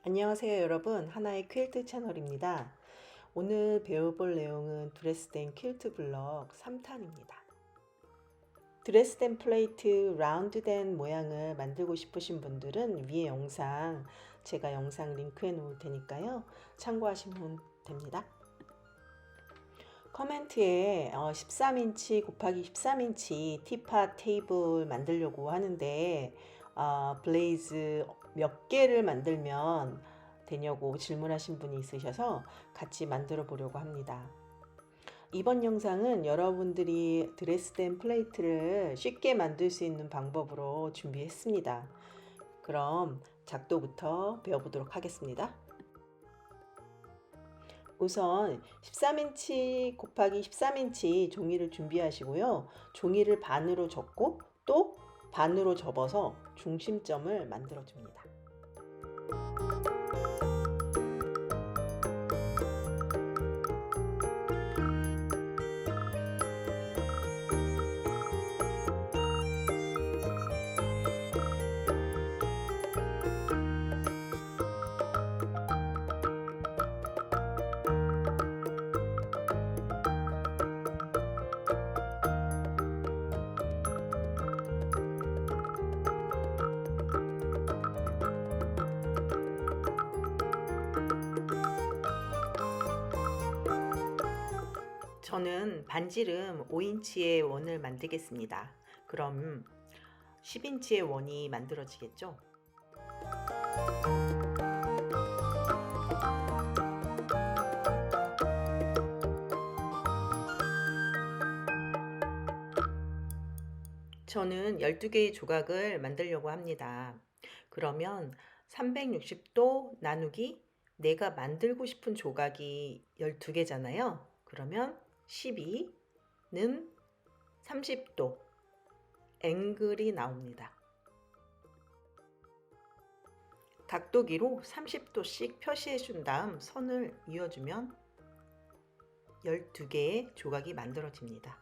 안녕하세요 여러분, 하나의 퀼트 채널입니다. 오늘 배워볼 내용은 드레스덴 퀼트 블럭 3탄입니다. 드레스덴 플레이트 라운드된 모양을 만들고 싶으신 분들은 위에 영상 제가 영상 링크해 놓을 테니까요 참고하시면 됩니다. 커멘트에 13인치 곱하기 13인치 티팟 테이블 만들려고 하는데 블레이즈 몇 개를 만들면 되냐고 질문하신 분이 있으셔서 같이 만들어 보려고 합니다. 이번 영상은 여러분들이 드레스덴 플레이트를 쉽게 만들 수 있는 방법으로 준비했습니다. 그럼 작도부터 배워보도록 하겠습니다. 우선 13인치 곱하기 13인치 종이를 준비하시고요. 종이를 반으로 접고 또 반으로 접어서 중심점을 만들어 줍니다. 저는 반지름 5인치의 원을 만들겠습니다. 그럼 10인치의 원이 만들어지겠죠? 저는 12개의 조각을 만들려고 합니다. 그러면 360도 나누기 내가 만들고 싶은 조각이 12개잖아요. 그러면 12는 30도 앵글이 나옵니다. 각도기로 30도씩 표시해 준 다음 선을 이어주면 12개의 조각이 만들어집니다.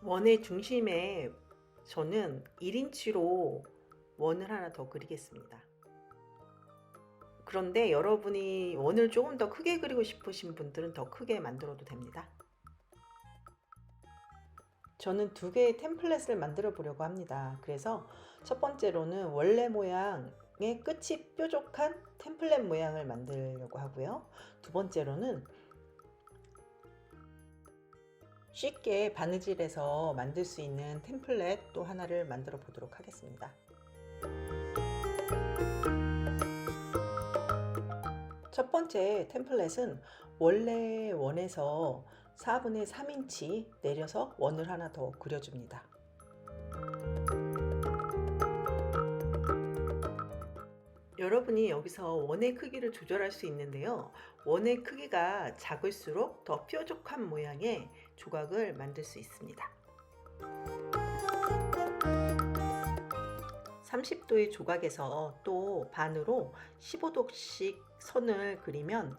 원의 중심에 저는 1인치로 원을 하나 더 그리겠습니다. 그런데 여러분이 원을 조금 더 크게 그리고 싶으신 분들은 더 크게 만들어도 됩니다. 저는 2개의 템플릿을 만들어 보려고 합니다. 그래서 첫 번째로는 원래 모양의 끝이 뾰족한 템플릿 모양을 만들려고 하고요. 두 번째로는 쉽게 바느질해서 만들 수 있는 템플릿 또 하나를 만들어 보도록 하겠습니다. 첫 번째 템플릿은 원래 원에서 4분의 3인치 내려서 원을 하나 더 그려줍니다. 여러분이 여기서 원의 크기를 조절할 수 있는데요. 원의 크기가 작을수록 더 뾰족한 모양의 조각을 만들 수 있습니다. 30도의 조각에서 또 반으로 15도씩 선을 그리면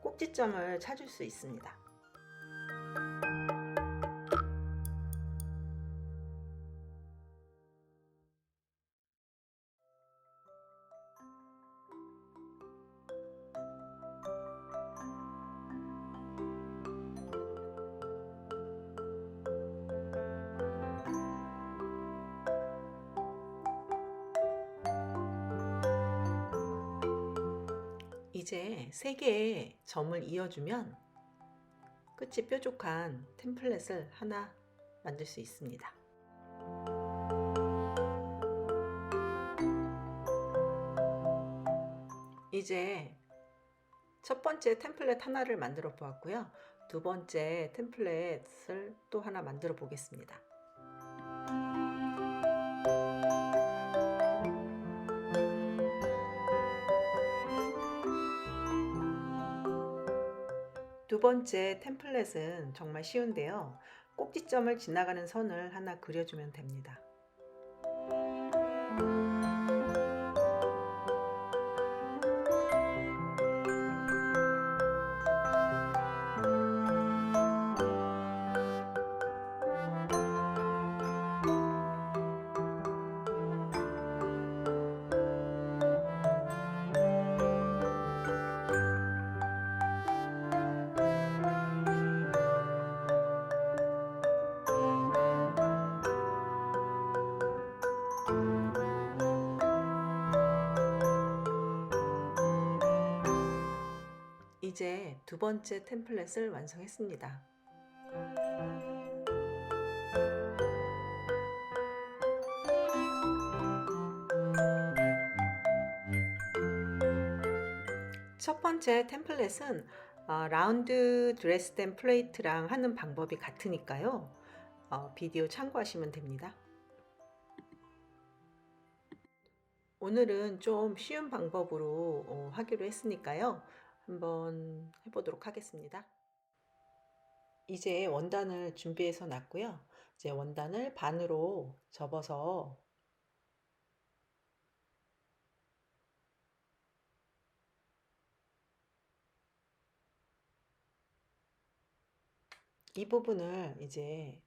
꼭지점을 찾을 수 있습니다. 이제 3개의 점을 이어주면 끝이 뾰족한 템플릿을 하나 만들 수 있습니다. 이제 첫 번째 템플릿 하나를 만들어 보았고요. 두 번째 템플릿을 또 하나 만들어 보겠습니다. 두 번째 템플릿은 정말 쉬운데요. 꼭지점을 지나가는 선을 하나 그려주면 됩니다. 이제 두 번째 템플릿을 완성했습니다. 첫 번째 템플릿은 라운드 드레스덴 플레이트랑 하는 방법이 같으니까요. 비디오 참고하시면 됩니다. 오늘은 좀 쉬운 방법으로 하기로 했으니까요. 한번 해보도록 하겠습니다. 이제 원단을 준비해서 놨고요. 이제 원단을 반으로 접어서 이 부분을 이제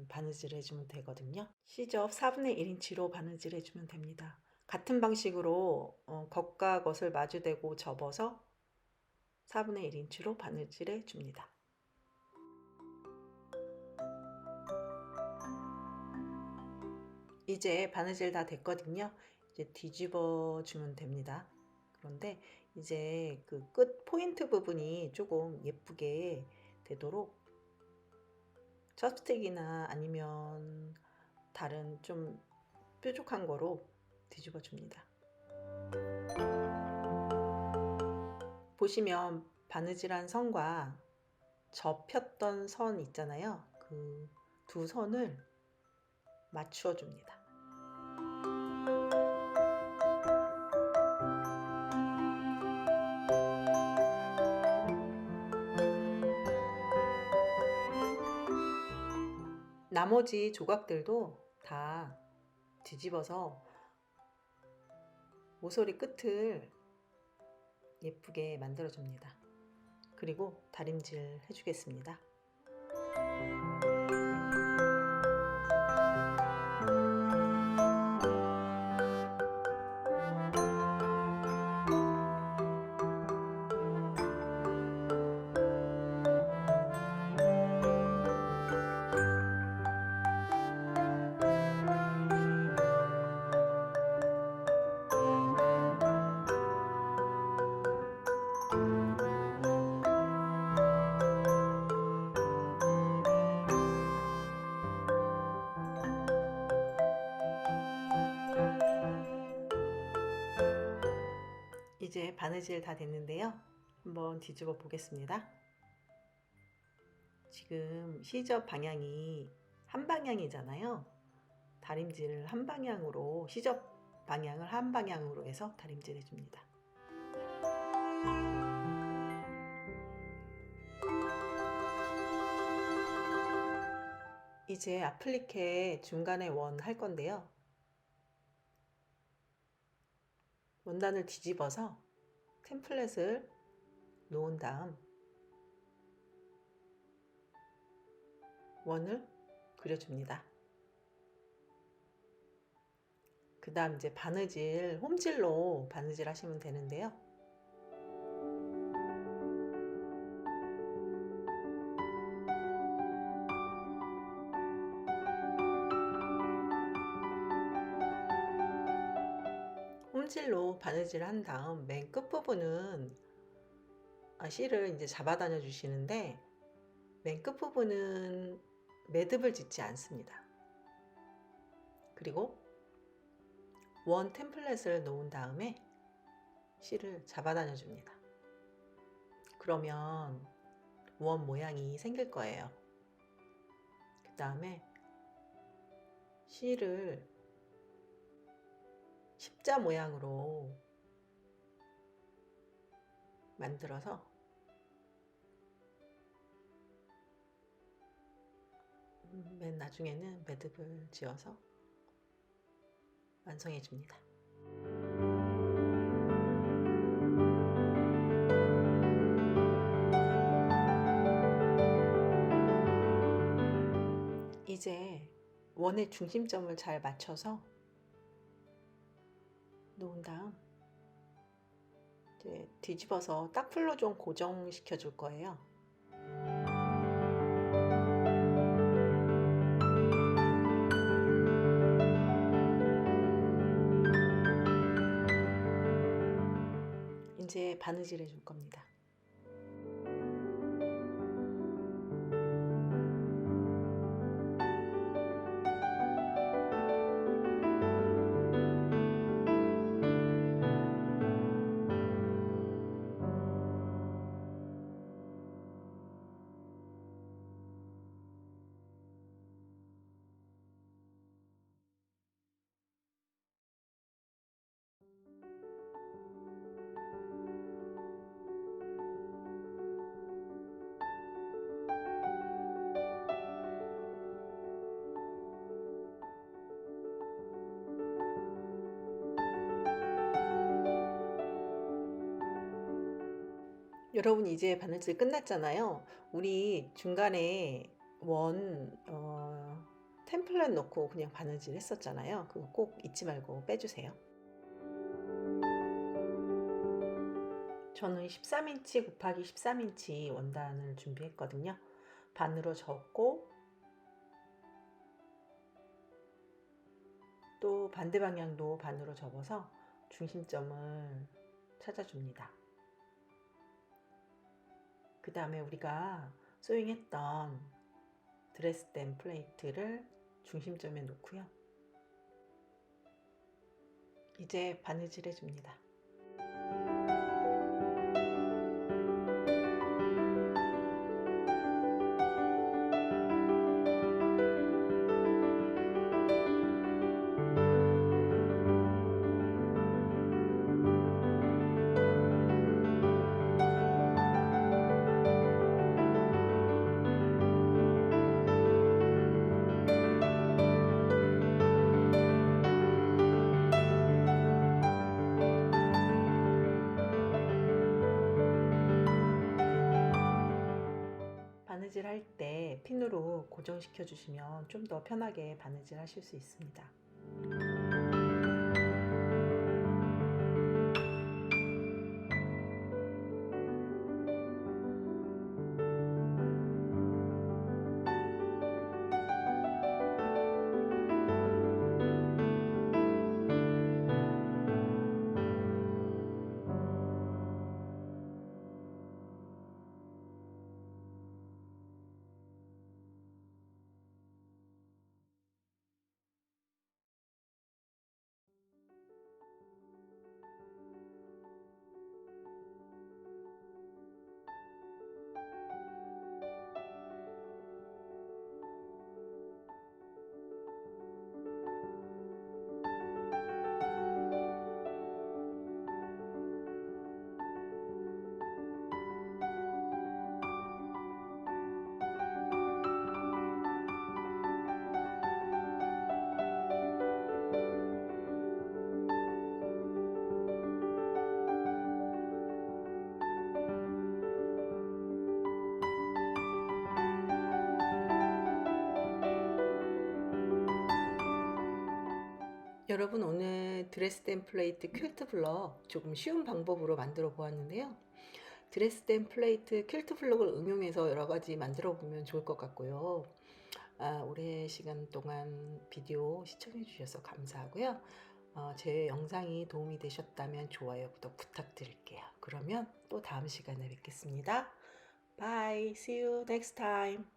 바느질 해주면 되거든요. 시접 4분의 1인치로 바느질 해주면 됩니다. 같은 방식으로 겉과 겉을 마주대고 접어서 4분의 1인치로 바느질해 줍니다. 이제 바느질 다 됐거든요. 이제 뒤집어 주면 됩니다. 그런데 이제 그 끝 포인트 부분이 조금 예쁘게 되도록 첩스틱이나 아니면 다른 좀 뾰족한 거로 뒤집어 줍니다. 보시면 바느질한 선과 접혔던 선 있잖아요. 그 두 선을 맞추어 줍니다. 나머지 조각들도 다 뒤집어서 모서리 끝을 예쁘게 만들어 줍니다. 그리고 다림질 해주겠습니다. 이제 바느질 다 됐는데요. 한번 뒤집어 보겠습니다. 지금 시접 방향이 한 방향이잖아요. 다림질을 한 방향으로, 시접 방향을 한 방향으로 해서 다림질 해줍니다. 이제 아플리케 중간에 원 할 건데요. 원단을 뒤집어서 템플릿을 놓은 다음 원을 그려줍니다. 그 다음 이제 바느질, 홈질로 바느질 하시면 되는데요. 홈질로 바느질 한 다음 맨 끝부분은 실을 이제 잡아다녀 주시는데 맨 끝부분은 매듭을 짓지 않습니다. 그리고 원 템플릿을 놓은 다음에 실을 잡아다녀 줍니다. 그러면 원 모양이 생길 거예요. 그 다음에 실을 십자 모양으로 만들어서 맨 나중에는 매듭을 지어서 완성해 줍니다. 이제 원의 중심점을 잘 맞춰서 놓은 다음 이제 뒤집어서 딱풀로 좀 고정시켜 줄 거예요. 이제 바느질 해줄 겁니다. 여러분 이제 바느질 끝났잖아요. 우리 중간에 원 템플렛 넣고 그냥 바느질 했었잖아요. 그거 꼭 잊지 말고 빼주세요. 저는 13인치 곱하기 13인치 원단을 준비했거든요. 반으로 접고 또 반대 방향도 반으로 접어서 중심점을 찾아줍니다. 그 다음에 우리가 소잉했던 드레스덴 플레이트를 중심점에 놓고요. 이제 바느질 해줍니다. 바느질 할 때 핀으로 고정시켜 주시면 좀 더 편하게 바느질 하실 수 있습니다. 여러분 오늘 드레스덴 플레이트 퀼트 블럭 조금 쉬운 방법으로 만들어 보았는데요. 드레스덴 플레이트 퀼트 블럭을 응용해서 여러 가지 만들어 보면 좋을 것 같고요. 오랜 시간 동안 비디오 시청해 주셔서 감사하고요. 제 영상이 도움이 되셨다면 좋아요, 구독 부탁드릴게요. 그러면 또 다음 시간에 뵙겠습니다. Bye. See you next time.